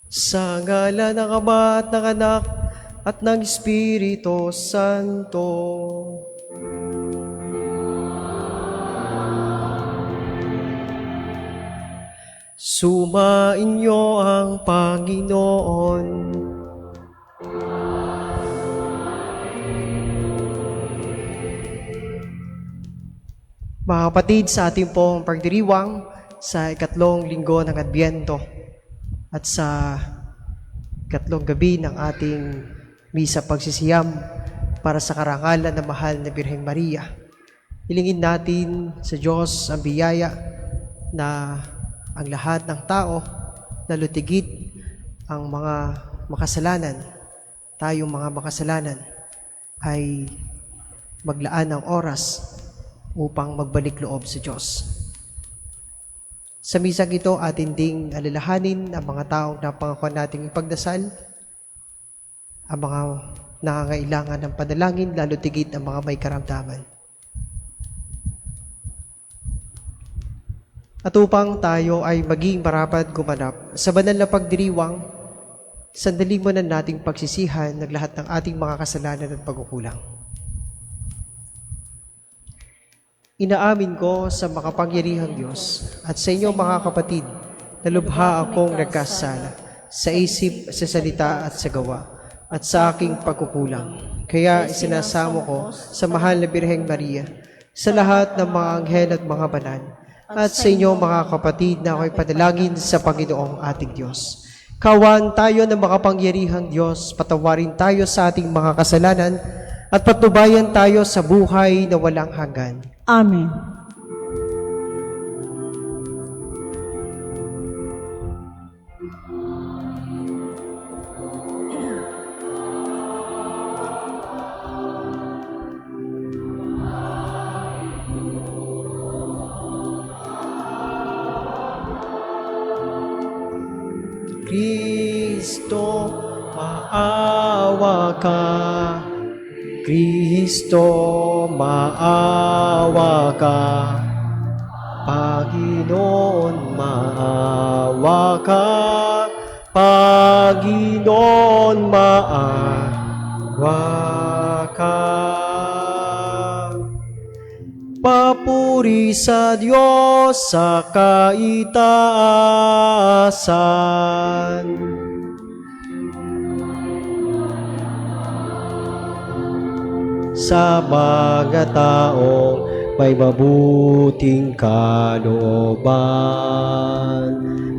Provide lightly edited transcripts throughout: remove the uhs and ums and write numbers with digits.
Sa ngalan ng Ama at ng Anak at ng Espiritu Santo. Sumainyo ang Panginoon. Mga kapatid, sa ating pong pagdiriwang sa ikatlong linggo ng Adbyento at sa ikatlong gabi ng ating misa pagsisiyam para sa karangalan ng mahal na Birheng Maria, hilingin natin sa Diyos ang biyaya na ang lahat ng tao, lalo tigit ang mga makasalanan, tayong mga makasalanan, ay maglaan ng oras upang magbalik loob sa Diyos. Sa misang ito, atin ding alalahanin ang mga taong napangako nating ipagdasal, ang mga nangangailangan ng panalangin, lalo tigit ang mga may karamdaman. At upang tayo ay maging marapat gumanap sa banal na pagdiriwang, sandali mo na nating pagsisihan ng lahat ng ating mga kasalanan at pagkukulang. Inaamin ko sa makapangyarihang Diyos at sa inyo mga kapatid na lubha akong nagkasala sa isip, sa salita at sa gawa at sa aking pagkukulang. Kaya isinasamo ko sa mahal na Birheng Maria, sa lahat ng mga anghel at mga banal, at sa inyo mga kapatid na ako'y padalangin sa Panginoong ating Diyos. Kawan tayo ng makapangyarihang Diyos, patawarin tayo sa ating mga kasalanan at patnubayan tayo sa buhay na walang hanggan. Amen. Kristo, maawa ka. Kristo, maawa ka. Panginoon, maawa ka. Panginoon, maawa ka. Papuri sa Diyos sa kaitaasan. Sa mga taong may mabuting kalooban,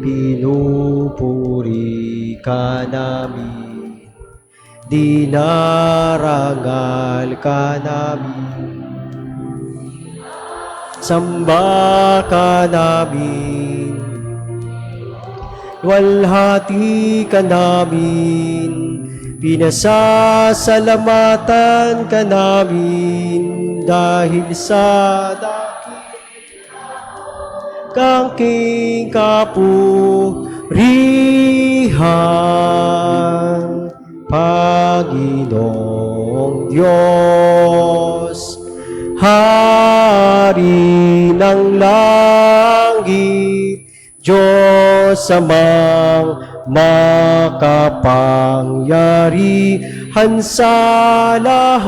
pinupuri ka namin, dinarangal ka namin, samba ka namin, luwalhati ka namin, pinasasalamatan ka namin dahil sa dakilang kapurihan, Panginoong Diyos, Hari ng langit, Diyos amang makapangyarihan sa lahat,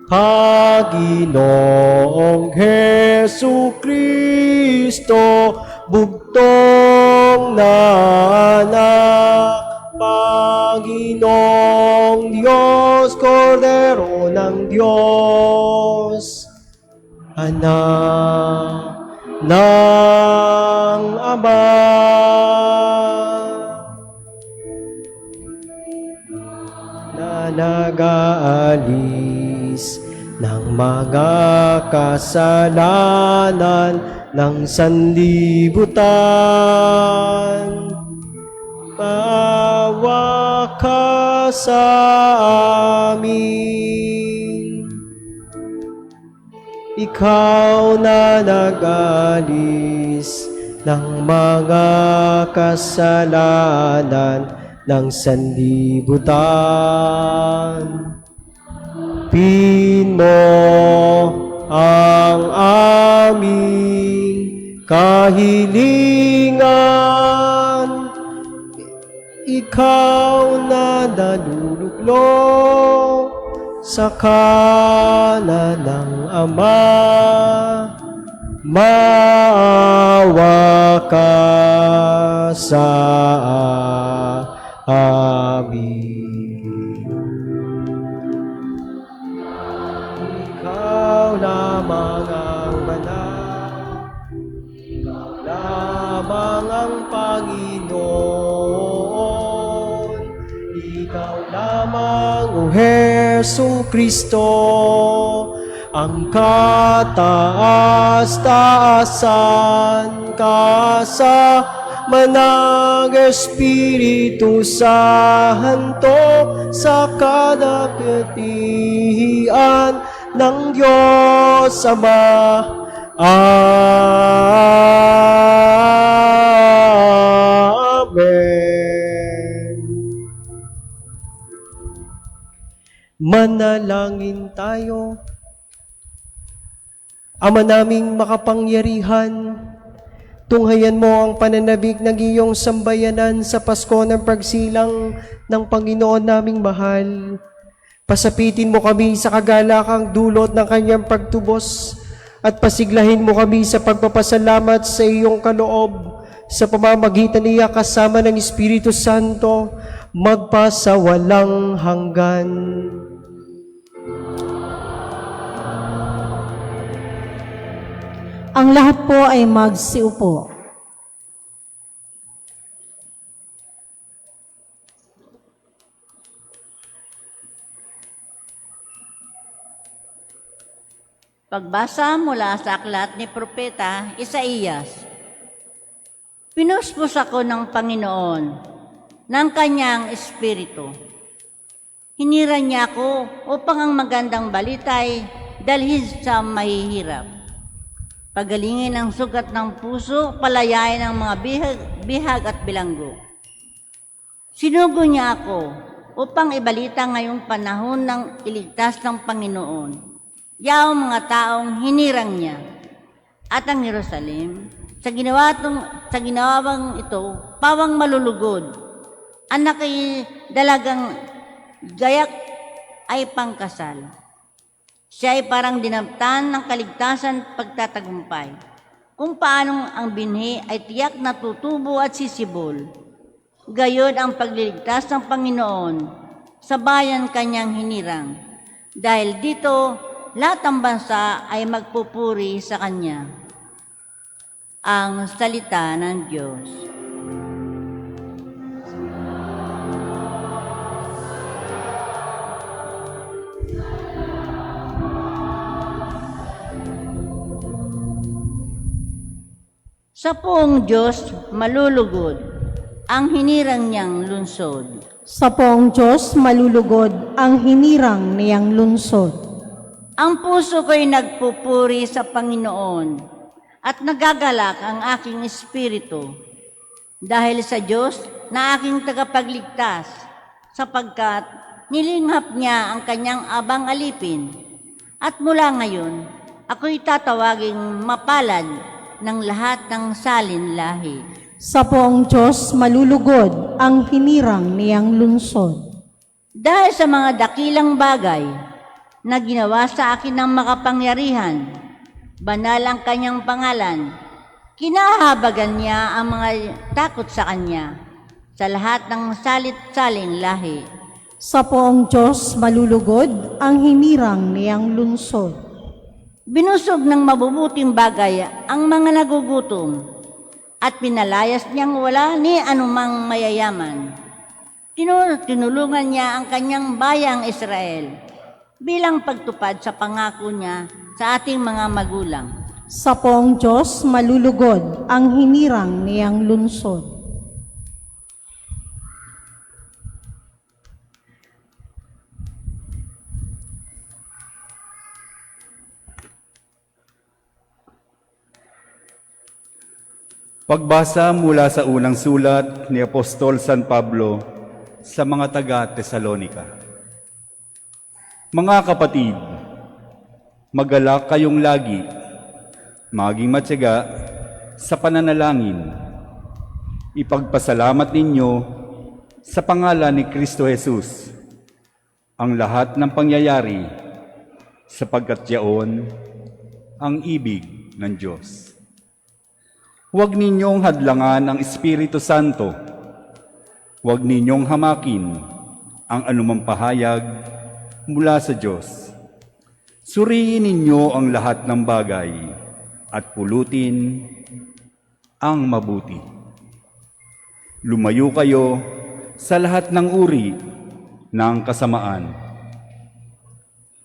Panginoong Hesukristo, bugtong na anak, Panginoong Diyos, Kordero ng Diyos, anak ng Ama. Na nag-aalis ng mga kasalanan ng sanlibutan, maawa ka sa amin. Ikaw na nag-alis ng mga kasalanan ng sanlibutan, pin mo ang aming kahilingan, Ikaw na naluluklok sa kanan ng Ama, maawa ka sa amin. Ikaw lamang ang banal, ikaw lamang ang Panginoon, ikaw lamang, O Hesu Kristo, ang kataas-taasan kasama ng Espiritu Santo sa kalagatian ng Diyos Ama. Amen. Manalangin tayo. Ama naming makapangyarihan, tunghayan mo ang pananabik ng iyong sambayanan sa Pasko ng pagsilang ng Panginoon naming mahal. Pasapitin mo kami sa kagalakang dulot ng kanyang pagtubos at pasiglahin mo kami sa pagpapasalamat sa iyong kaloob sa pamamagitan niya kasama ng Espiritu Santo magpasawalang hanggan. Ang lahat po ay magsiupo. Pagbasa mula sa aklat ni Propeta Isaías. Pinuspos ako ng Panginoon ng kanyang espiritu. Hinira niya ako upang ang magandang balitay dalhin sa mahihirap. Pagalingin ang sugat ng puso, palayain ang mga bihag at bilanggo. Sinugo niya ako upang ibalita ngayong panahon ng iligtas ng Panginoon. Yaong mga taong hinirang niya. At ang Jerusalem, sa ginawang ito, pawang malulugod. Anak ay dalagang gayak ay pangkasal. Siya ay parang dinamtan ng kaligtasan at pagtatagumpay. Kung paanong ang binhi ay tiyak na tutubo at sisibol. Gayon ang pagliligtas ng Panginoon sa bayan kanyang hinirang. Dahil dito, lahat ng bansa ay magpupuri sa kanya. Ang salita ng Diyos. Sa poong Diyos malulugod ang hinirang niyang lunsod. Sa poong Diyos malulugod ang hinirang niyang lunsod. Ang puso ko'y nagpupuri sa Panginoon at nagagalak ang aking espiritu dahil sa Diyos na aking tagapagligtas, sapagkat nilinghap niya ang kanyang abang alipin. At mula ngayon, ako'y tatawaging mapalad ng lahat ng salin lahi. Sa poong Diyos malulugod ang hinirang niyang lunsod. Dahil sa mga dakilang bagay na ginawa sa akin ng makapangyarihan, banal ang kanyang pangalan, kinahabagan niya ang mga takot sa kanya sa lahat ng salit-saling lahi. Sa poong Diyos malulugod ang hinirang niyang lunsod. Binusog ng mabubuting bagay ang mga nagugutom at pinalayas niyang wala ni anumang mayayaman. Tinulungan niya ang kanyang bayang Israel bilang pagtupad sa pangako niya sa ating mga magulang. Sa poong Diyos malulugod ang hinirang niyang lunsod. Pagbasa mula sa unang sulat ni Apostol San Pablo sa mga taga-Tesalonika. Mga kapatid, magalak kayong lagi, maging matyaga sa pananalangin. Ipagpasalamat ninyo Sa pangalan ni Kristo Jesus, ang lahat ng pangyayari sapagkat yaon ang ibig ng Diyos. Huwag ninyong hadlangan ang Espiritu Santo. Huwag ninyong hamakin ang anumang pahayag mula sa Diyos. Suriin ninyo ang lahat ng bagay at pulutin ang mabuti. Lumayo kayo sa lahat ng uri ng kasamaan.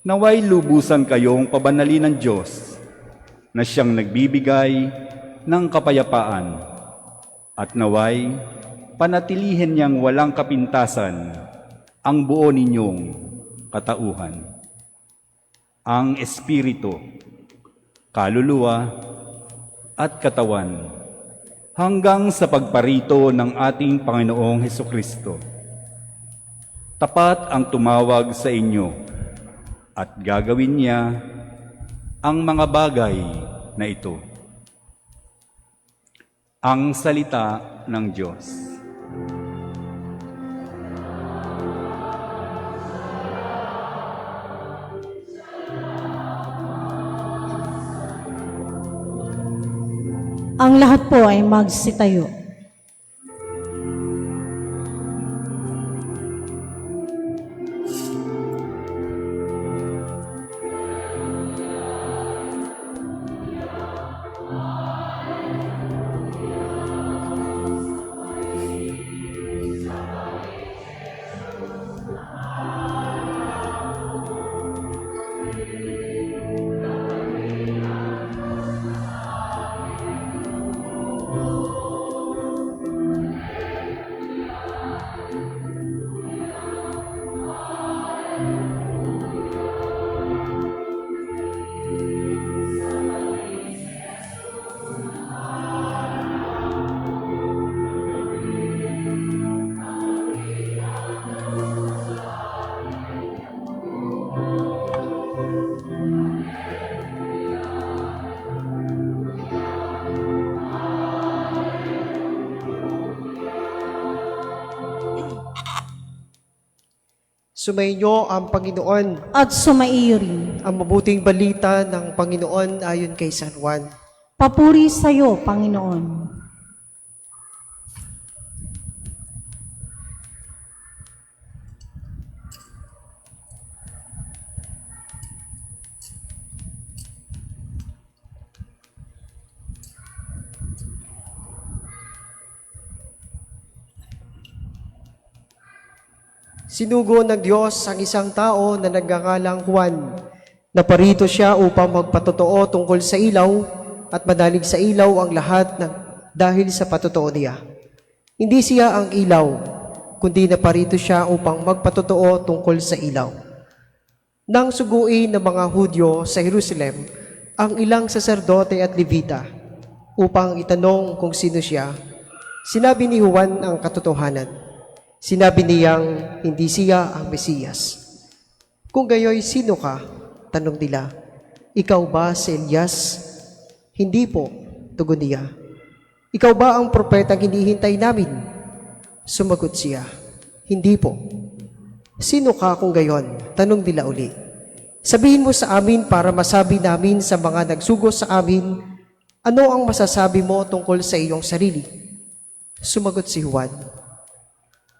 Naway lubusan kayong pabanalin ng Diyos na siyang nagbibigay ng kapayapaan at naway panatilihin niyang walang kapintasan ang buo ninyong katauhan. Ang espiritu, kaluluwa at katawan hanggang sa pagparito ng ating Panginoong Hesukristo. Tapat ang tumawag sa inyo at gagawin niya ang mga bagay na ito. Ang salita ng Diyos. Ang lahat po ay magsitayo. Sumainyo ang Panginoon, At sumaiyo rin. ang mabuting balita ng Panginoon ayon kay San Juan. Papuri sa iyo, Panginoon. Sinugo ng Diyos ang isang tao na nagngangalang Juan. Naparito siya upang magpatotoo tungkol sa ilaw at manalig sa ilaw ang lahat dahil sa patotoo niya. Hindi siya ang ilaw, kundi naparito siya upang magpatotoo tungkol sa ilaw. Nang suguin ng mga Hudyo sa Jerusalem ang ilang saserdote at Levita upang itanong kung sino siya, sinabi ni Juan ang katotohanan. Sinabi niyang hindi siya ang Mesiyas. Kung gayoy, sino ka? Tanong nila. Ikaw ba si Elias? Hindi po, tugon niya. Ikaw ba ang propetang hinihintay namin? Sumagot siya. Hindi po. Sino ka kung gayon? Tanong nila uli. Sabihin mo sa amin para masabi namin sa mga nagsugos sa amin, ano ang masasabi mo tungkol sa iyong sarili? Sumagot si Juan.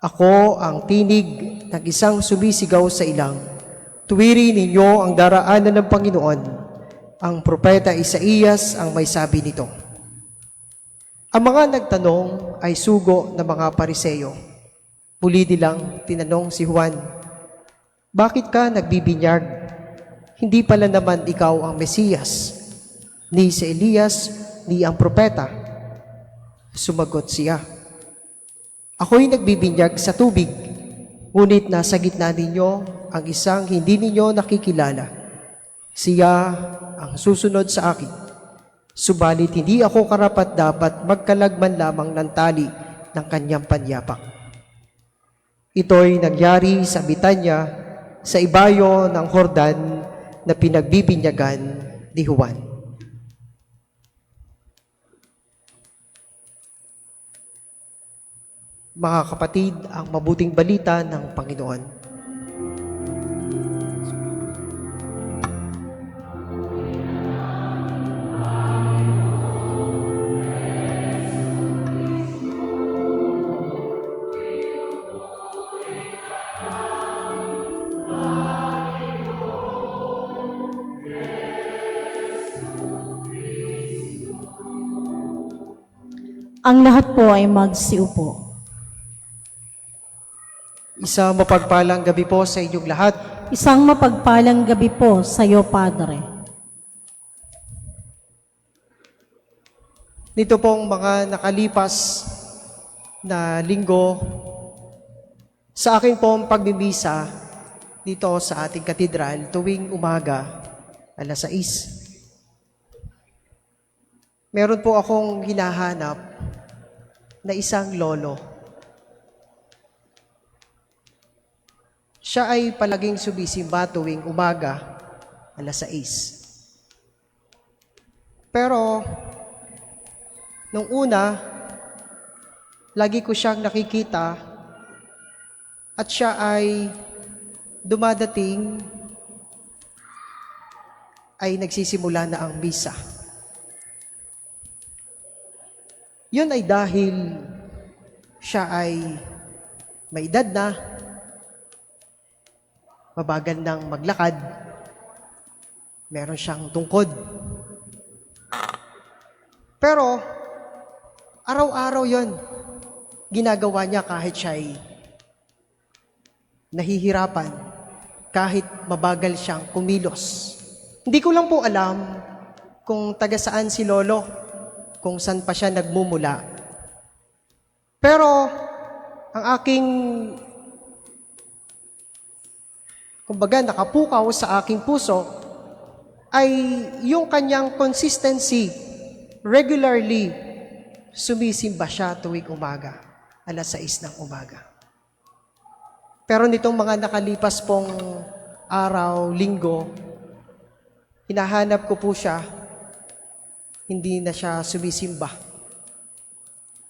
Ako ang tinig ng isang sumisigaw sa ilang. Tuwirin ninyo ang daraanan ng Panginoon. Ang propeta Isaías ang may sabi nito. Ang mga nagtanong ay sugo ng mga Pariseyo. Muli nilang tinanong si Juan, bakit ka nagbibinyag? Hindi pala naman ikaw ang Mesiyas, ni si Elias, ni ang propeta. Sumagot siya. Ako'y nagbibinyag sa tubig, ngunit nasa gitna ninyo ang isang hindi ninyo nakikilala. Siya ang susunod sa akin. Subalit hindi ako karapat-dapat magkalagman lamang ng tali ng kanyang panyapak. Ito'y nangyari sa Bitanya, sa ibayo ng Jordan na pinagbibinyagan ni Juan. mga kapatid, ang mabuting balita ng Panginoon. Ang lahat po ay magsiupo. Isang mapagpalang gabi po sa inyong lahat. Isang mapagpalang gabi po sa iyo, Padre. Nito pong mga nakalipas na linggo, sa aking pong pagbibisa dito sa ating katedral tuwing umaga, alas 6. Meron po akong hinahanap na isang lolo. Siya ay palaging sumisimba tuwing umaga, alas 6. Pero, nung una, lagi ko siyang nakikita at siya ay dumadating ay nagsisimula na ang misa. Yun ay dahil siya ay may edad na, mabagal ng maglakad, meron siyang tungkod. Pero, araw-araw yon ginagawa niya kahit siya ay nahihirapan, kahit mabagal siyang kumilos. Hindi ko lang po alam kung taga saan si Lolo, kung saan pa siya nagmumula. Pero, ang aking, kumbaga, nakapukaw sa aking puso, ay yung kanyang consistency, regularly, sumisimba siya tuwing umaga, alas 6 ng umaga. Pero nitong mga nakalipas pong araw, linggo, hinahanap ko po siya, hindi na siya sumisimba.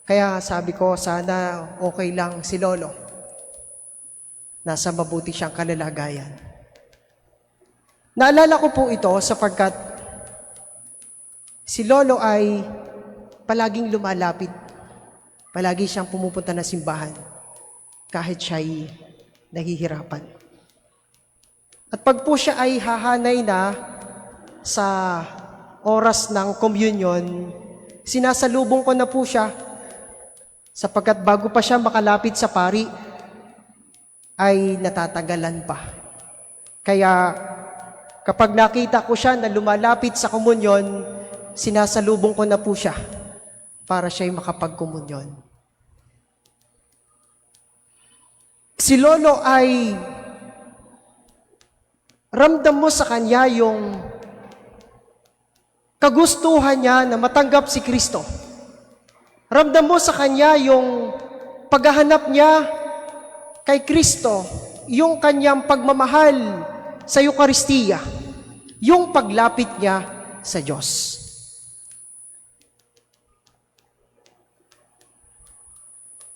Kaya sabi ko, sana okay lang si Lolo. Nasa mabuti siyang kalalagayan. Naalala ko po ito sapagkat si Lolo ay palaging lumalapit. Palagi siyang pumupunta na simbahan kahit siya'y nahihirapan. At pag po siya ay hahanay na sa oras ng communion, sinasalubong ko na po siya sapagkat bago pa siya makalapit sa pari, ay natatagalan pa. Kaya kapag nakita ko siya na lumalapit sa komunyon, sinasalubong ko na po siya para siya'y makapagkomunyon. Si Lolo ay ramdam mo sa kanya yung kagustuhan niya na matanggap si Kristo. Ramdam mo sa kanya yung paghahanap niya kay Kristo, yung kanyang pagmamahal sa Eukaristiya, yung paglapit niya sa Diyos.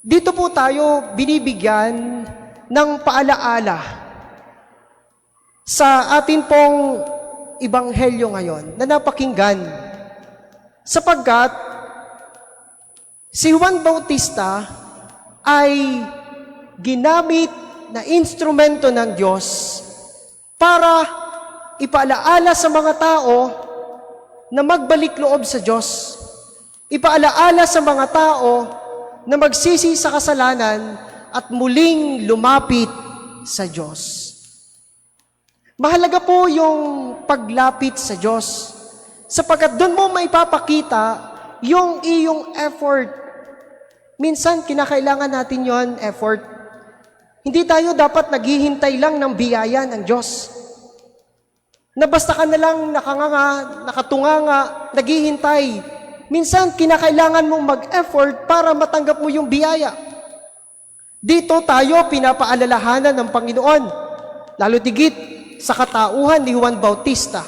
Dito po tayo binibigyan ng paalaala sa atin pong Ibanghelyo ngayon na napakinggan, sapagkat si Juan Bautista ay ginamit na instrumento ng Diyos para ipaalaala sa mga tao na magbalik loob sa Diyos. Ipaalaala sa mga tao na magsisi sa kasalanan at muling lumapit sa Diyos. Mahalaga po yung paglapit sa Diyos sapagkat doon mo maipapakita yung iyong effort. Minsan, kinakailangan natin yon effort. Hindi tayo dapat naghihintay lang ng biyaya ng Diyos. Na basta ka na lang nakanganga, nakatunganga, naghihintay. Minsan, kinakailangan mong mag-effort para matanggap mo yung biyaya. Dito tayo pinapaalalahanan ng Panginoon, lalo tigit sa katauhan ni Juan Bautista.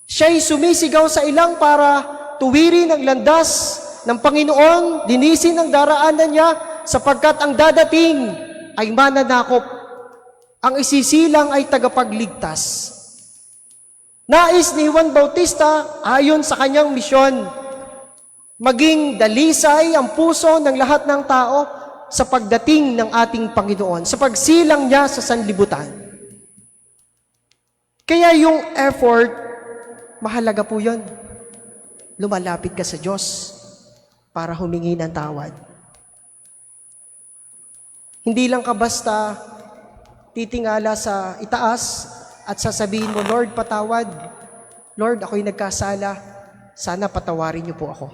Siya'y sumisigaw sa ilang para tuwirin ang landas ng Panginoon, linisin ang daraanan niya, sapagkat ang dadating ay mananakop, ang isisilang ay tagapagligtas. Nais ni Juan Bautista, ayon sa kanyang misyon, maging dalisay ang puso ng lahat ng tao sa pagdating ng ating Panginoon, sa pagsilang niya sa sanlibutan. Kaya yung effort, mahalaga po yun. Lumalapit ka sa Diyos para humingi ng tawad. Hindi lang ka basta titingala sa itaas at sasabihin mo, Lord, patawad. Lord, ako'y nagkasala. Sana patawarin niyo po ako.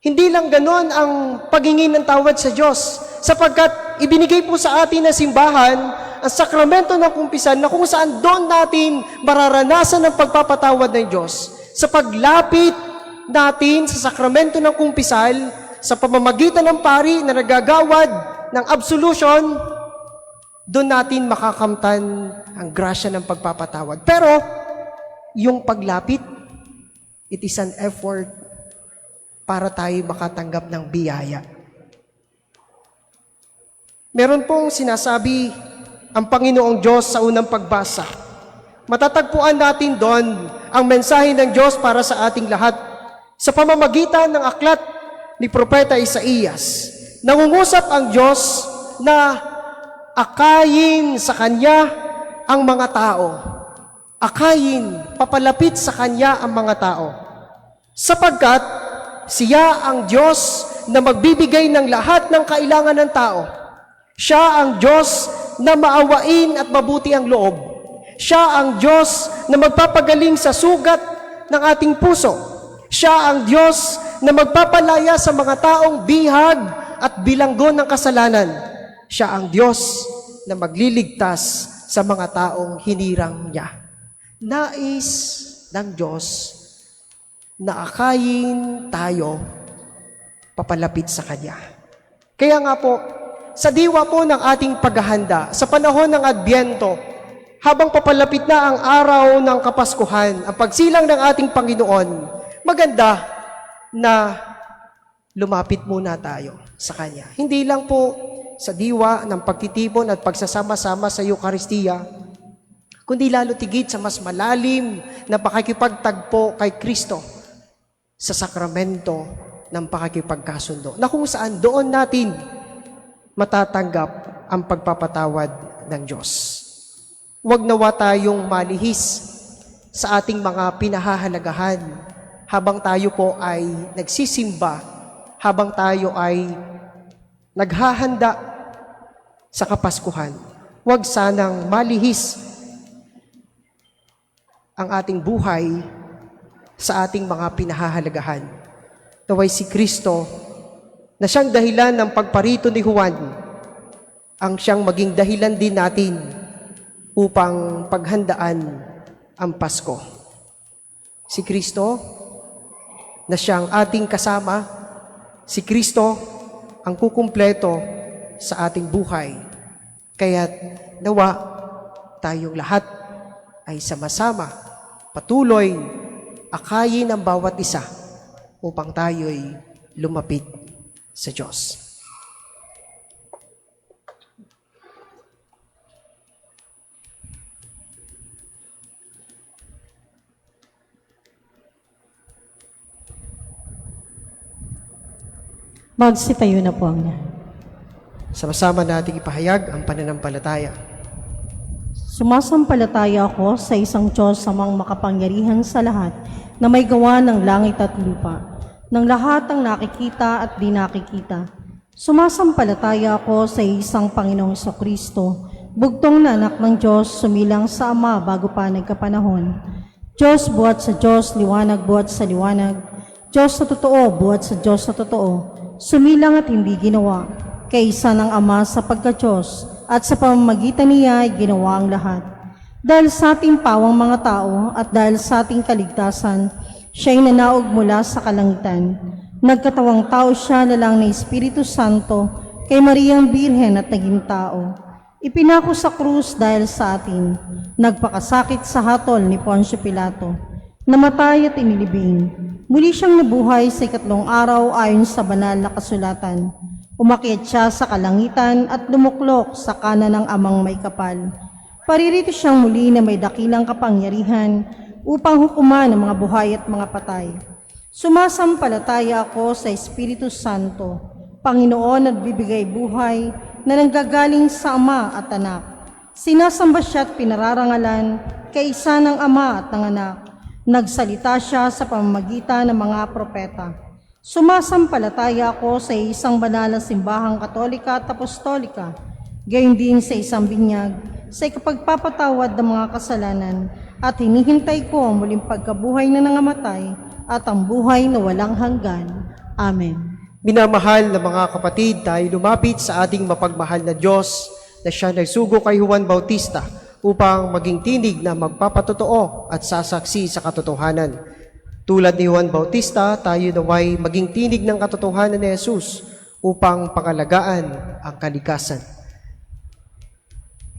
Hindi lang ganon ang paghingi ng tawad sa Diyos, sapagkat ibinigay po sa atin na simbahan ang sakramento ng kumpisan na kung saan doon natin mararanasan ang pagpapatawad ng Diyos. Sa paglapit natin sa sakramento ng kumpisal, sa pamamagitan ng pari na nagagawad ng absolution, doon natin makakamtan ang grasya ng pagpapatawad. Pero, yung paglapit, it is an effort para tayo makatanggap ng biyaya. Meron pong sinasabi ang Panginoong Diyos sa unang pagbasa. Matatagpuan natin doon ang mensahe ng Diyos para sa ating lahat sa pamamagitan ng aklat ni Propeta Isaías. Nangungusap ang Diyos na akayin sa Kanya ang mga tao. Akayin, papalapit sa Kanya ang mga tao. Sapagkat siya ang Diyos na magbibigay ng lahat ng kailangan ng tao. Siya ang Diyos na maawain at mabuti ang loob. Siya ang Diyos na magpapagaling sa sugat ng ating puso. Siya ang Diyos na magpapalaya sa mga taong bihag at bilanggo ng kasalanan. Siya ang Diyos na magliligtas sa mga taong hinirang niya. Nais ng Diyos na akayin tayo papalapit sa Kanya. Kaya nga po, sa diwa po ng ating paghahanda, sa panahon ng Adbyento, habang papalapit na ang araw ng Kapaskuhan, ang pagsilang ng ating Panginoon, maganda na lumapit muna tayo sa Kanya. Hindi lang po sa diwa ng pagtitipon at pagsasama-sama sa Eucharistia, kundi lalo tigit sa mas malalim na pakikipagtagpo kay Kristo sa sakramento ng pakikipagkasundo, na kung saan doon natin matatanggap ang pagpapatawad ng Diyos. Huwag nawa tayong malihis sa ating mga pinahahalagahan habang tayo po ay nagsisimba, habang tayo ay naghahanda sa Kapaskuhan. Huwag sanang malihis ang ating buhay sa ating mga pinahahalagahan. Naway si Kristo na siyang dahilan ng pagparito ni Juan, ang siyang maging dahilan din natin upang paghandaan ang Pasko. Si Kristo na siyang ating kasama, si Kristo ang kukumpleto sa ating buhay. Kaya't nawa tayong lahat ay sama-sama, patuloy, akayin ang bawat isa upang tayo'y lumapit sa Diyos. Magsitayo na po ang lahat. Sama-sama nating ipahayag ang pananampalataya. Sumasampalataya ako sa isang Diyos amang makapangyarihan sa lahat na may gawa ng langit at lupa, ng lahat ang nakikita at di nakikita. Sumasampalataya ako sa isang Panginoong Kristo, bugtong na anak ng Diyos, sumilang sa Ama bago pa nagkapanahon. Diyos buhat sa Diyos, liwanag buhat sa liwanag. Diyos na totoo, buhat sa Diyos na totoo. Sumilang at hindi ginawa. Kaisa ng Ama sa pagka-Diyos, at sa pamamagitan niya ay ginawa ang lahat. Dahil sa ating pawang mga tao at dahil sa ating kaligtasan, siya'y nanaog mula sa kalangitan. Nagkatawang tao siya na lang ng Espiritu Santo kay Mariang Birhen at naging tao. Ipinako sa krus dahil sa atin. Nagpakasakit sa hatol ni Poncio Pilato. namatay at inilibing. Muli siyang nabuhay sa ikatlong araw ayon sa banal na kasulatan. Umakyat siya sa kalangitan at lumuklok sa kanan ng Amang may kapal. Paririto siyang muli na may dakilang kapangyarihan upang hukuman ang mga buhay at mga patay. Sumasampalataya ako sa Espiritu Santo, Panginoon at bibigay buhay na nanggagaling sa Ama at Anak. Sinasamba siya at pinararangalan kaisa ng Ama at ng Anak. Nagsalita siya sa pamamagitan ng mga propeta. Sumasampalataya ako sa isang banal na simbahang katolika at apostolika, gayon din sa isang binyag, sa ikapagpapatawad ng mga kasalanan, at hinihintay ko ang muling pagkabuhay na nangamatay at ang buhay na walang hanggan. Amen. Minamahal na mga kapatid, tayo lumapit sa ating mapagmahal na Diyos na siya nagsugo kay Juan Bautista upang maging tinig na magpapatotoo at sasaksi sa katotohanan. Tulad ni Juan Bautista, tayo naway maging tinig ng katotohanan ni Jesus upang pangalagaan ang kalikasan.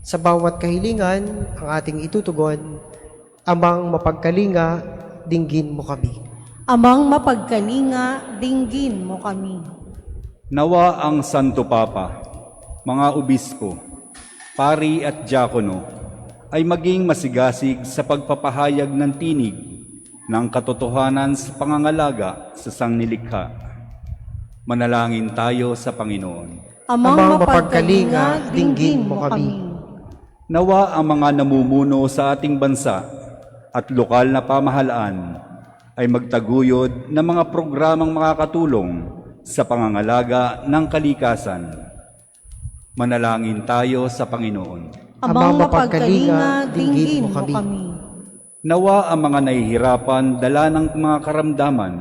Sa bawat kahilingan, ang ating itutugon, Amang mapagkalinga, dinggin mo kami. Amang mapagkalinga, dinggin mo kami. Nawa ang Santo Papa, mga obispo, pari at diakono ay maging masigasig sa pagpapahayag ng tinig ng katotohanan sa pangangalaga sa sangnilikha. Manalangin tayo sa Panginoon. Amang mapagkalinga, dinggin mo kami. Nawa ang mga namumuno sa ating bansa at lokal na pamahalaan ay magtaguyod ng mga programang makakatulong sa pangangalaga ng kalikasan. Manalangin tayo sa Panginoon. Amang mapagkalinga, dinggin mo kami. Nawa ang mga nahihirapan dala ng mga karamdaman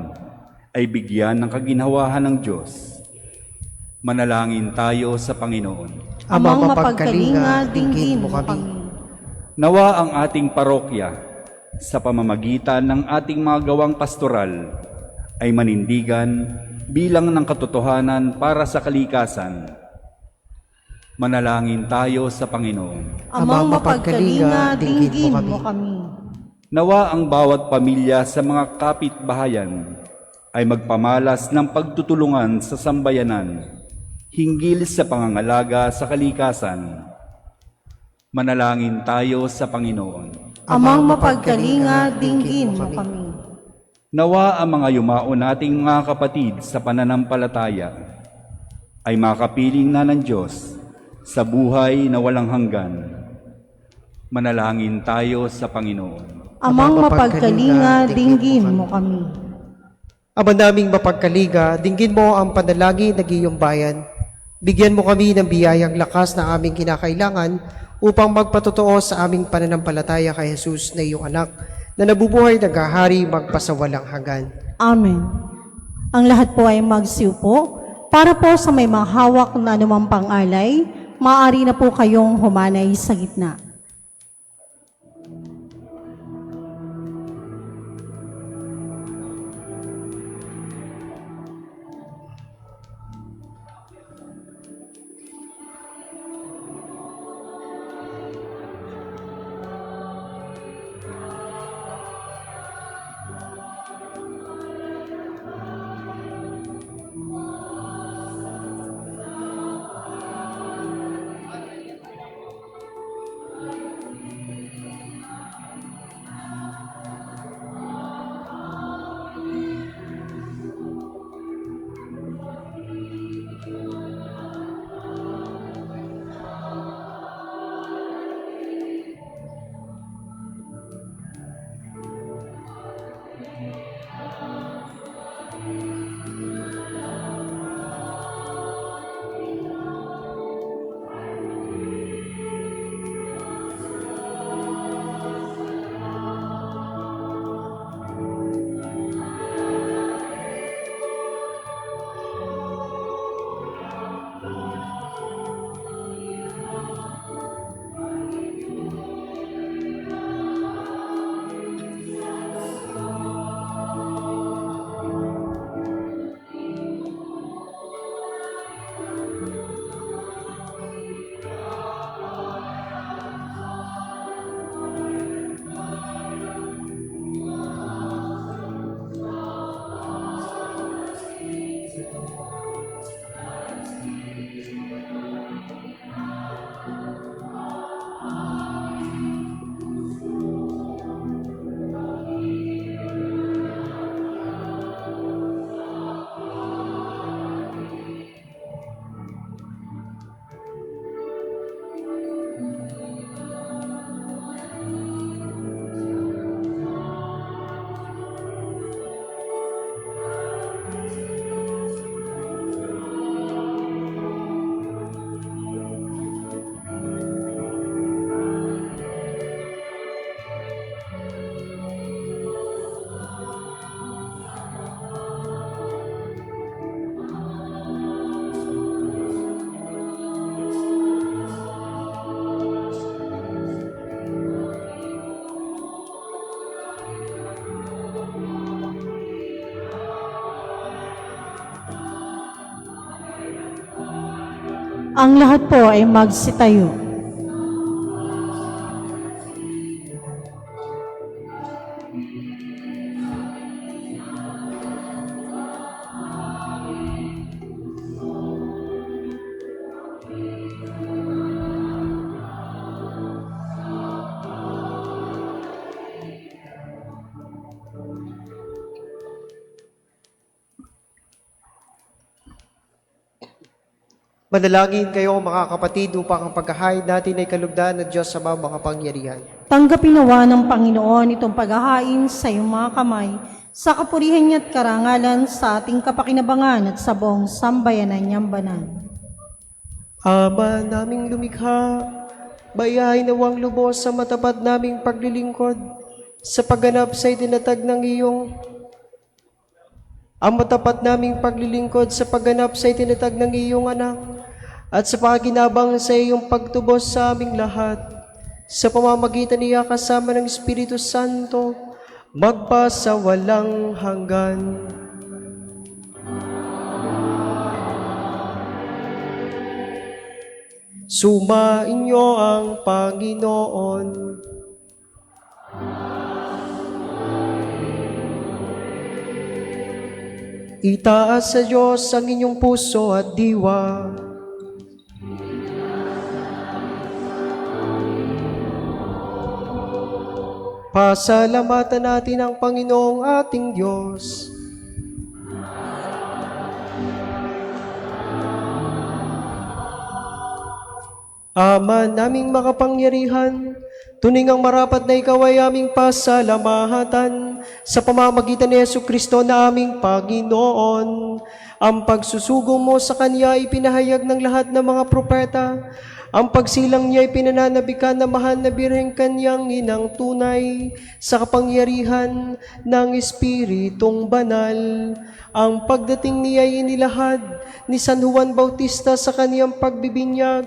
ay bigyan ng kaginhawahan ng Diyos. Manalangin tayo sa Panginoon. Amang mapagkalinga, dinggin mo kami. Nawa ang ating parokya sa pamamagitan ng ating mga gawang pastoral ay manindigan bilang ng katotohanan para sa kalikasan. Manalangin tayo sa Panginoon. Amang mapagkalinga, dinggin mo kami. Nawa ang bawat pamilya sa mga kapitbahayan ay magpamalas ng pagtutulungan sa sambayanan hinggil sa pangangalaga sa kalikasan. Manalangin tayo sa Panginoon. Amang mapagkalinga, dinggin mo kami. Nawa ang mga yumao nating mga kapatid sa pananampalataya ay makapiling na ng Diyos sa buhay na walang hanggan. Manalangin tayo sa Panginoon. Amang mapagkalinga, dinggin mo kami. Ama naming mapagkaliga, dinggin mo ang panalangin ng iyong bayan. Bigyan mo kami ng biyayang lakas na aming kinakailangan upang magpatotoo sa aming pananampalataya kay Jesus na iyong anak na nabubuhay naghahari magpasawalang hanggan. Amen. Ang lahat po ay magsiupo. Para po sa may mga hawak na anumang pang-alay, maaari na po kayong humanay sa gitna. Ang lahat po ay magsitayo. Manalangin kayo mga kapatid upang ang paghahain natin ay kalugdan ng Diyos sa mga makapangyarihan. Tanggapin nawa ng Panginoon itong paghahain sa iyong mga kamay, sa kapurihan niya at karangalan sa ating kapakinabangan at sa buong sambayanan niyang banal. Ama naming lumikha, bayahin nawang lubos sa matapat naming paglilingkod sa pagganap sa itinatag ng iyong ang matapat naming paglilingkod sa pagganap sa itinatag ng iyong anak at sa pakinabang sa iyong pagtubos sa aming lahat sa pamamagitan niya kasama ng Espiritu Santo magpasawalang hanggan. Sumainyo ang Panginoon. Itaas sa Diyos ang inyong puso at diwa. Pasalamatan natin ang Panginoong ating Diyos. Ama naming makapangyarihan, tuning ang marapat na ikaw ay aming pasalamatan sa pamamagitan ni Jesucristo na aming Panginoon. Ang pagsusugo mo sa Kanya ay pinahayag ng lahat ng mga propeta. Ang pagsilang niya ay pinananabikan na mahal na birheng Kanyang inang tunay sa kapangyarihan ng Espiritong Banal. Ang pagdating niya ay inilahad ni San Juan Bautista sa Kanyang pagbibinyag.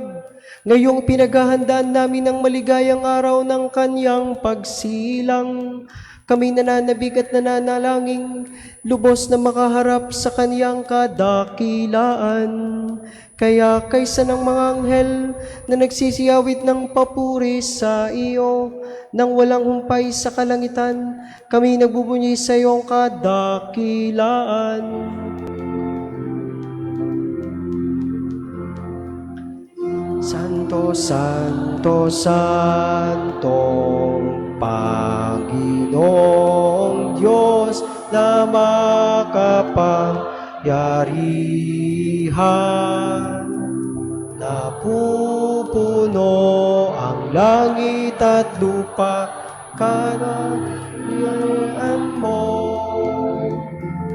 Ngayong pinaghahandaan namin ang maligayang araw ng Kanyang pagsilang, kami nananabik at nananalangin, lubos na makaharap sa Kanyang kadakilaan. Kaya kaysa ng mga anghel na nagsisiyawit ng papuri sa iyo, nang walang humpay sa kalangitan, kami nagbubunyi sa iyong kadakilaan. Santo, Santo, Santong Panginoong Diyos na makapangyarihan. Napupuno ang langit at lupa, karangyarihan mo.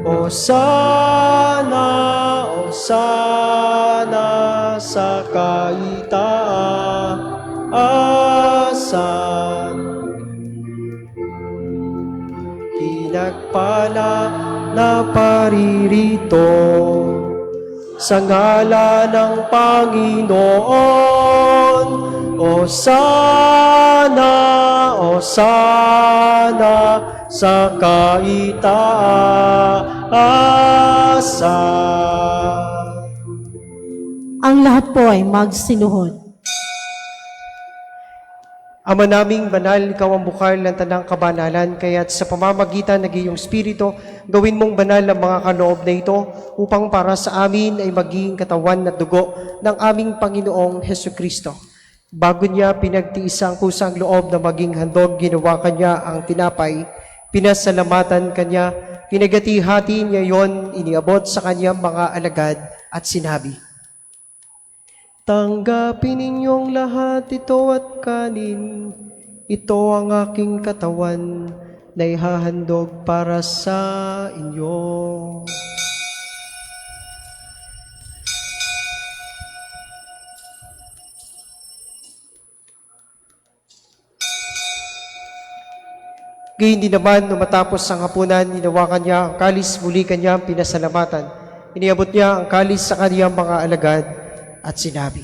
Hosana, Hosana sa kaitaasan. Pinagpala na paririto sa ngalan ng Panginoon. Hosana, Hosana sa kaitaasan. Ang lahat po ay magsiluhod. Ama naming banal, ikaw ang bukal ng tanang kabanalan, kaya't sa pamamagitan ng iyong Espiritu, gawin mong banal ang mga kaloob na ito upang para sa amin ay maging katawan at dugo ng aming Panginoong Hesukristo. Bago niya pinagtiis ang kusang loob na maging handog, ginawa kanya ang tinapay, pinasalamatan kanya, pinagati-hati niya yon, iniabot sa kanyang mga alagad at sinabi, tanggapin ninyong lahat ito at kanin. Ito ang aking katawan na ihahandog para sa inyo. Gayun din naman, nung matapos ang hapunan, hinawakan niya ang kalis, muli kanyang pinasalamatan. Iniabot niya ang kalis sa kanyang mga alagad at sinabi,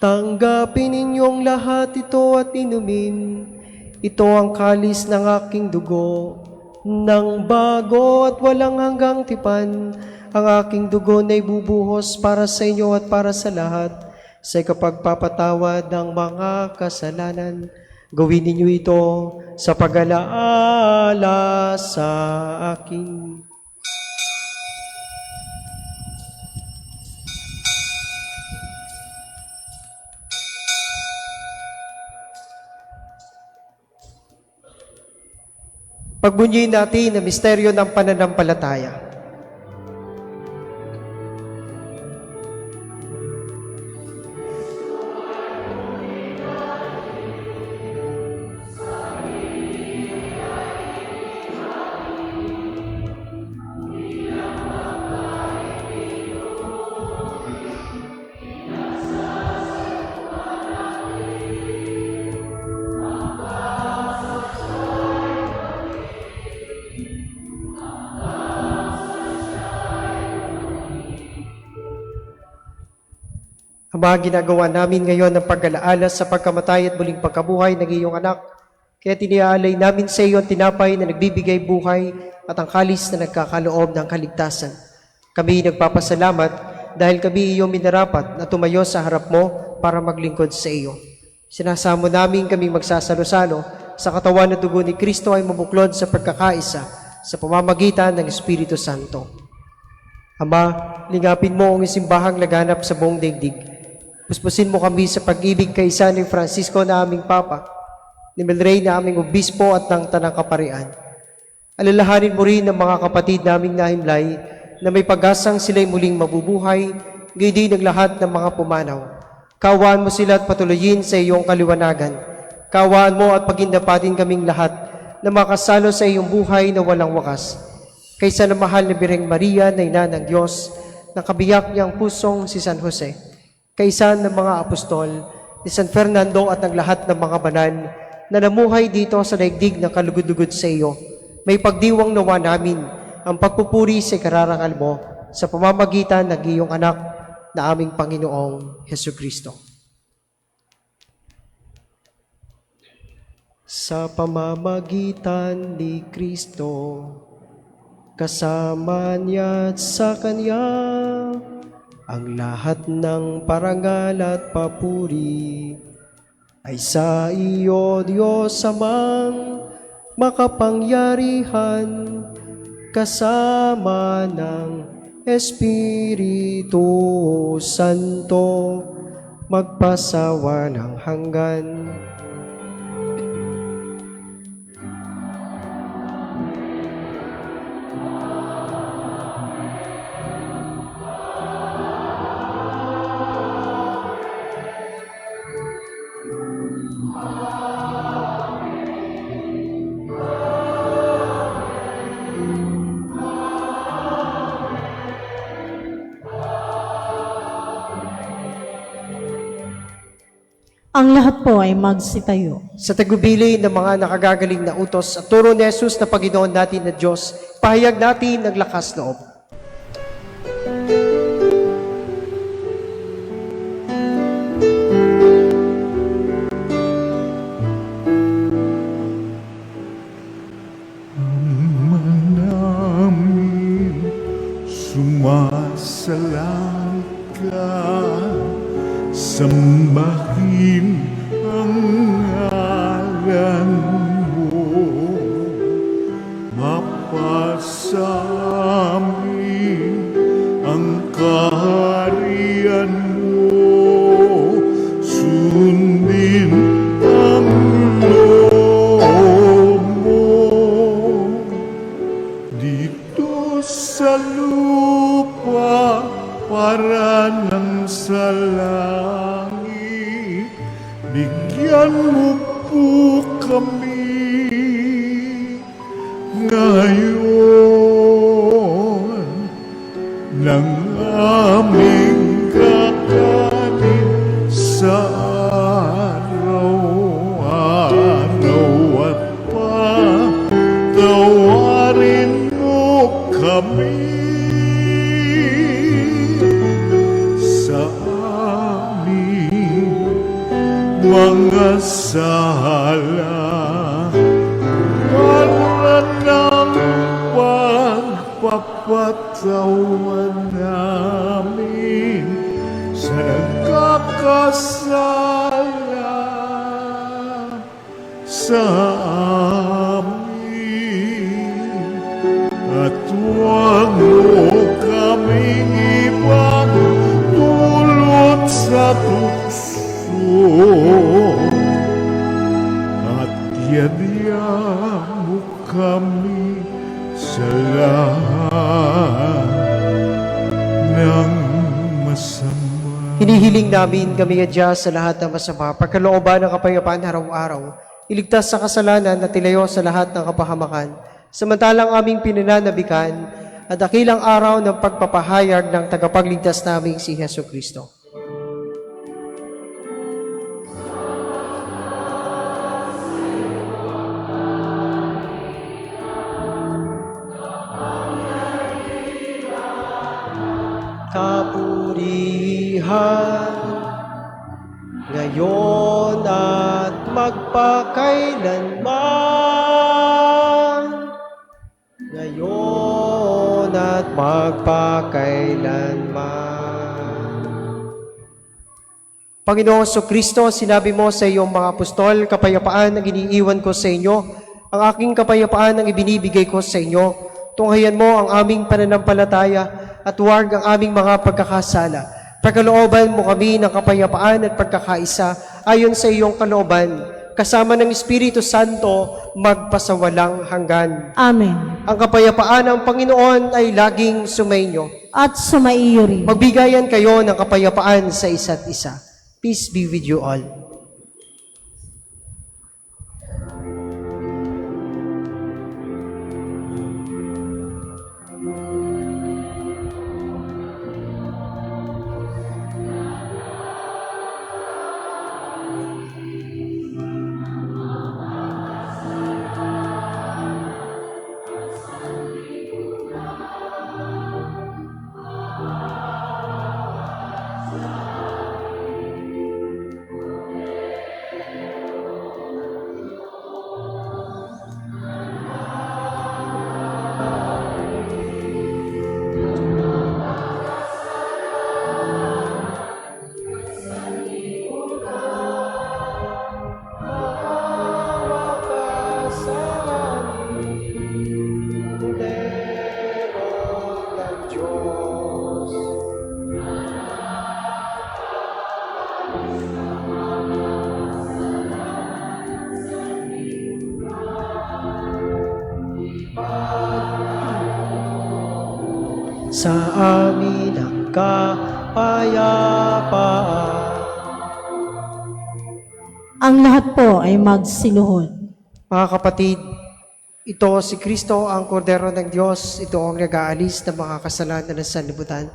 tanggapin ninyong lahat ito at inumin. Ito ang kalis ng aking dugo, ng bago at walang hanggang tipan, ang aking dugo na ibubuhos para sa inyo at para sa lahat sa ikapagpapatawad ng mga kasalanan. Gawin ninyo ito sa pag-alaala sa akin. Pagbunyiin natin ang misteryo ng pananampalataya. Ama, ginagawa namin ngayon ang pag-alaala sa pagkamatay at muling pagkabuhay ng iyong anak. Kaya tiniaalay namin sa iyo ang tinapay na nagbibigay buhay at ang kalis na nagkakaloob ng kaligtasan. Kami nagpapasalamat dahil kami iyong minarapat na tumayo sa harap mo para maglingkod sa iyo. Sinasamo namin kami magsasalo-salo sa katawan at dugo ni Kristo ay mabuklod sa pagkakaisa sa pamamagitan ng Espiritu Santo. Ama, lingapin mo ang isimbahang laganap sa buong daigdig. Puspusin mo kami sa pag-ibig kay San Francisco na aming Papa, ni Melray na aming Obispo at ng Tanang Kaparian. Alalahanin mo rin ang mga kapatid naming nahimlay na may pag-asang sila'y muling mabubuhay, gayon din ang lahat ng mga pumanaw. Kawaan mo sila at patuloyin sa iyong kaliwanagan. Kawaan mo at pagindapatin kaming lahat na makasalo sa iyong buhay na walang wakas. Kaysa na mahal na Birheng Maria na ina ng Diyos, na kabiyak niyang pusong si San Jose, kaysa ng mga apostol, ni San Fernando at ng lahat ng mga banal na namuhay dito sa daigdig ng kalugod-lugod sa iyo, may pagdiwang nawa namin ang pagpupuri sa kararangal mo sa pamamagitan ng iyong anak na aming Panginoong Hesukristo. Sa pamamagitan ni Kristo, kasama niya at sa Kanya, ang lahat ng parangal at papuri ay sa iyo, Diyos Amang makapangyarihan, kasama ng Espiritu Santo, magpasawalang hanggan. Ang lahat po ay magsitayo. Sa tagubili ng mga nakagagaling na utos at turo ni Jesus na Panginoon natin na Diyos, pahayag natin ng lakas loob. namin sumasalang ka, sambahin ang ngalan mo, mapasamin ang kaharian mo, sundin ang loob mo dito sa lupa para nang sa langit. Bigyan mo po kami ngayon ng aming kakanin sa araw-araw at patawarin mo kami sa aming mga sala para ng pagpapat katawan namin sa nagkakasala sa amin. At huwag mo kaming ipagdulot sa tukso, at yadya mo kami sa lahat ng masama. Hinihiling namin kami adya sa lahat ng masama, pagkalooban ng kapayapaan araw-araw, iligtas sa kasalanan at ilayo sa lahat ng kapahamakan, samantalang aming pinananabikan at dakilang araw ng pagpapahayag ng tagapagligtas naming si Hesu Kristo. Kapurihan ngayon at magpakailanman, ngayon at magpakailanman. Panginoon Kristo, sinabi mo sa iyong mga apostol, kapayapaan ang iniiwan ko sa inyo, ang aking kapayapaan ang ibinibigay ko sa inyo. Tunghayan mo ang aming pananampalataya at huwag ang aming mga pagkakasala. Pagkalooban mo kami ng kapayapaan at pagkakaisa ayon sa iyong kalooban, kasama ng Espiritu Santo magpasawalang hanggan. Amen. Ang kapayapaan ng Panginoon ay laging sumainyo. At sumaiyo rin. Magbigayan kayo ng kapayapaan sa isa't isa. Peace be with you all. Sa amin ang kapayapaan. Ang lahat po ay magsiluhod. Mga kapatid, ito si Kristo ang kordero ng Diyos. Ito ang nag-aalis ng mga kasalanan ng sanlibutan.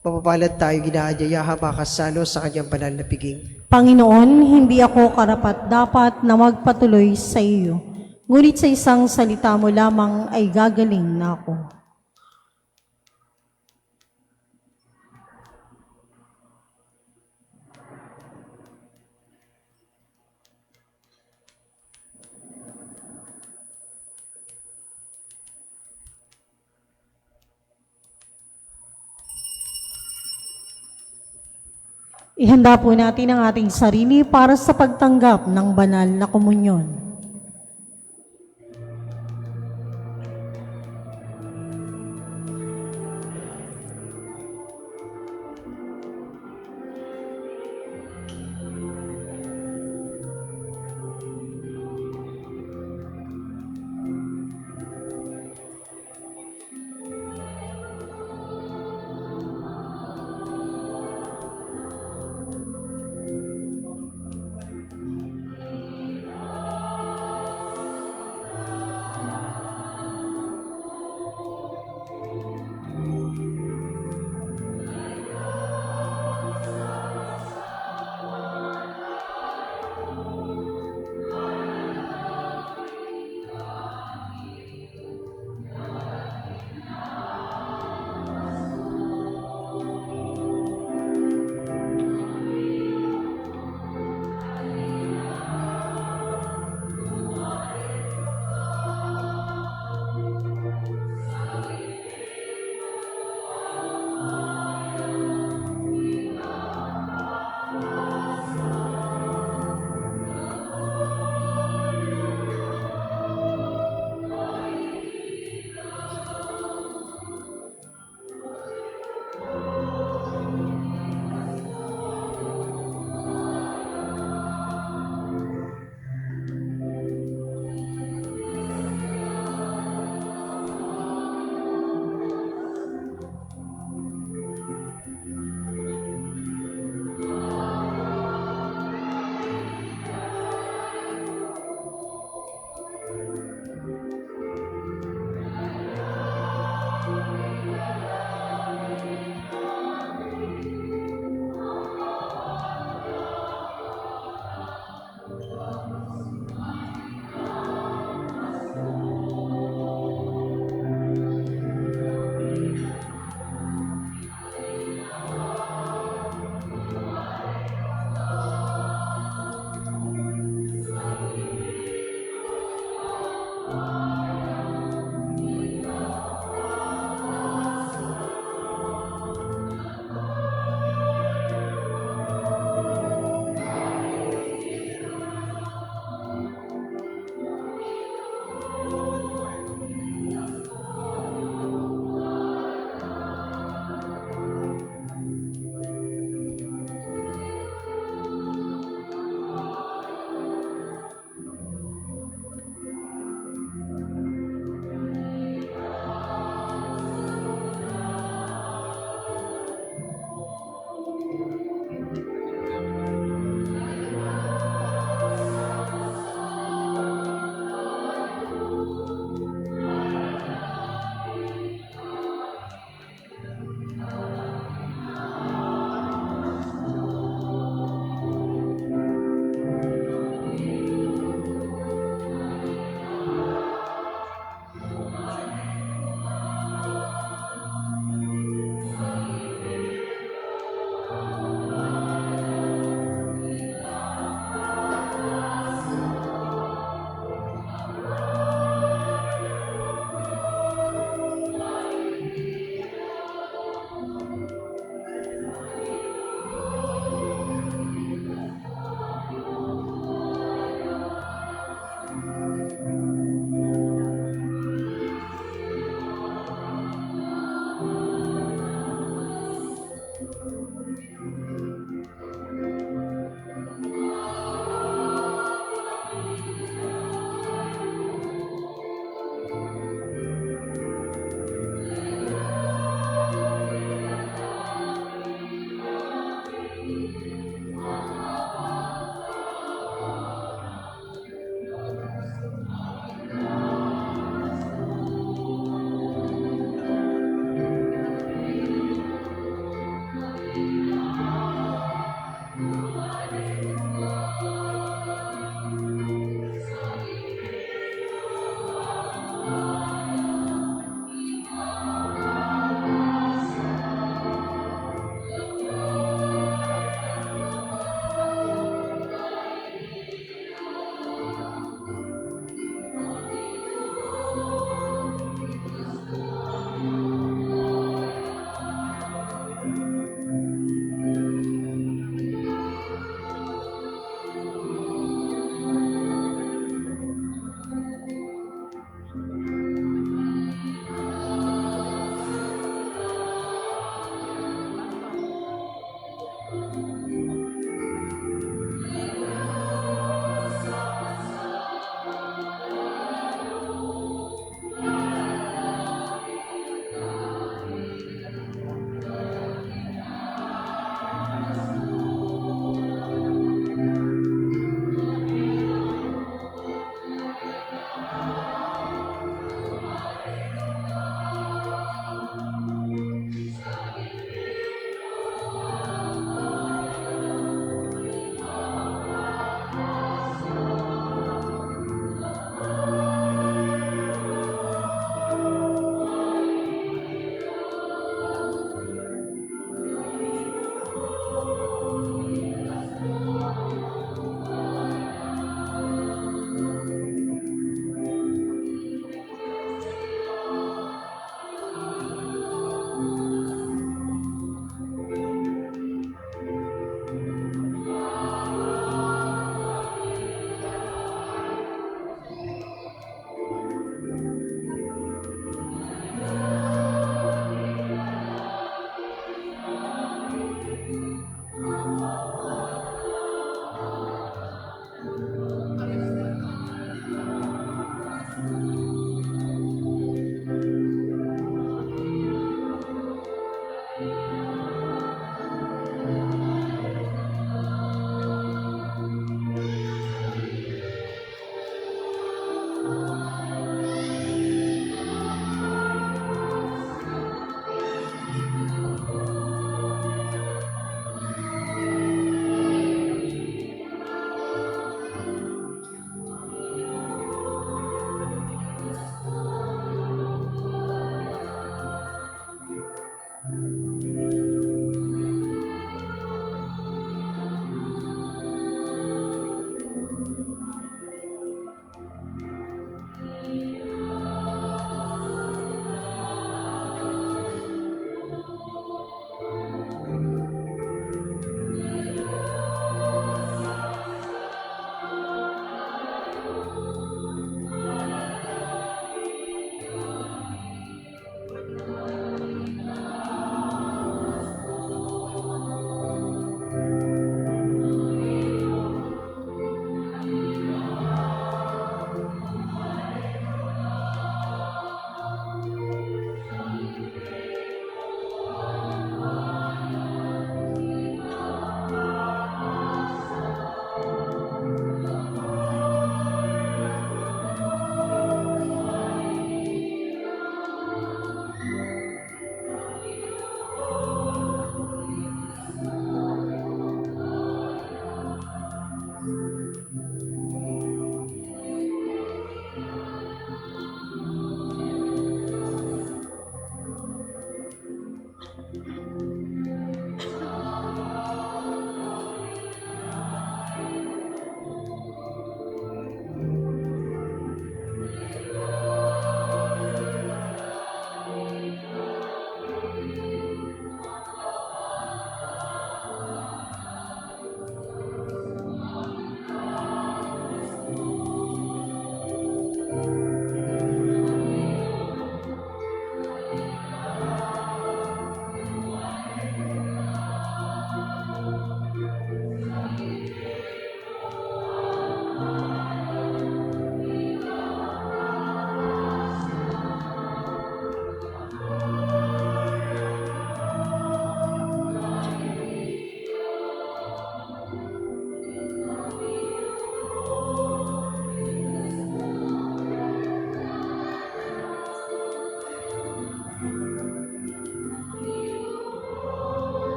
Mapapalad tayo ginaadyayahan makasalo sa kanyang banal na piging. Panginoon, hindi ako karapat-dapat na magpatuloy sa iyo. Ngunit sa isang salita mo lamang ay gagaling na ako. Ihanda po natin ang ating sarili para sa pagtanggap ng banal na komunyon.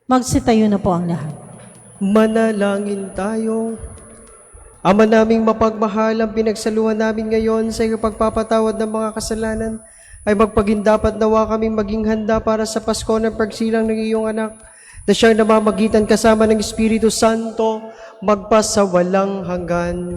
Magsitayo na po ang lahat. Manalangin tayo. Ama naming mapagmahal, ang pinagsaluhan namin ngayon sa iyong pagpapatawad ng mga kasalanan ay magpagindapat nawa kaming maging handa para sa Pasko ng pagsilang ng iyong anak na siyang namamagitan kasama ng Espiritu Santo magpasawalang hanggan.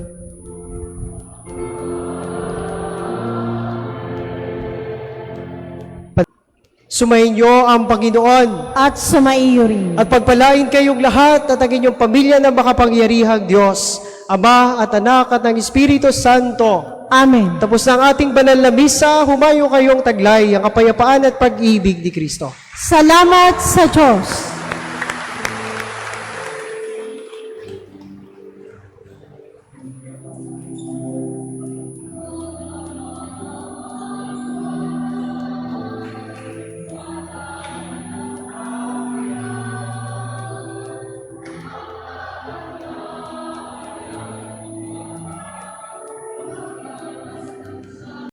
Sumayin niyo ang Panginoon At sumaiyo rin. at pagpalain kayong lahat at ang inyong pamilya ng makapangyarihang Diyos, Ama at Anak at ng Espiritu Santo. Amen. Tapos na ang ating banal na misa, humayo kayong taglay ang kapayapaan at pag-ibig ni Kristo. Salamat sa Diyos.